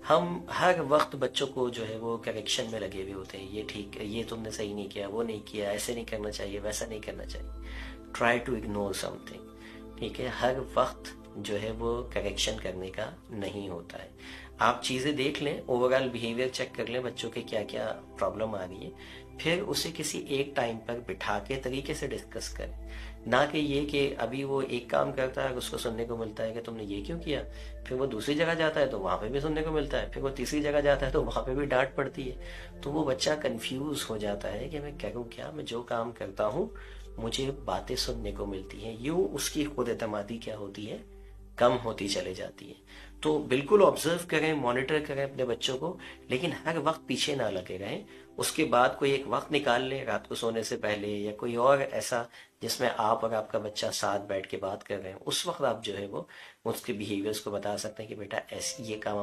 हम हर वक्त बच्चों को जो है वो करेक्शन में लगे हुए होते हैं, ये ठीक, ये तुमने सही नहीं किया, वो नहीं किया, ऐसे नहीं करना चाहिए, वैसा नहीं करना चाहिए। Try to ignore something. ठीक है, हर वक्त जो है वो करेक्शन करने का नहीं होता है। आप चीज़ें देख लें, ओवरऑल बिहेवियर चेक कर लें बच्चों के क्या क्या प्रॉब्लम आ रही है, फिर उसे किसी एक टाइम पर बिठा के तरीके से डिस्कस करें। ना कि ये कि अभी वो एक काम करता है, उसको सुनने को मिलता है कि तुमने ये क्यों किया, फिर वो दूसरी जगह जाता है तो वहाँ पे भी सुनने को मिलता है, फिर वो तीसरी जगह जाता है तो वहाँ पे भी डांट पड़ती है। तो वो बच्चा कंफ्यूज हो जाता है कि मैं करूँ क्या, मैं जो काम करता हूँ मुझे बातें सुनने को मिलती हैं, यूं उसकी खुद एतमादी क्या होती है, कम होती चले जाती है। तो बिल्कुल ऑब्जर्व करें, मॉनिटर करें अपने बच्चों को, लेकिन हर वक्त पीछे ना लगे रहें। उसके बाद कोई एक वक्त निकाल लें रात को सोने से पहले, या कोई और ऐसा जिसमें आप और आपका बच्चा साथ बैठ के बात कर रहे हैं, उस वक्त आप जो है वो उसके बिहेवियर्स को बता सकते हैं कि बेटा ऐसे ये काम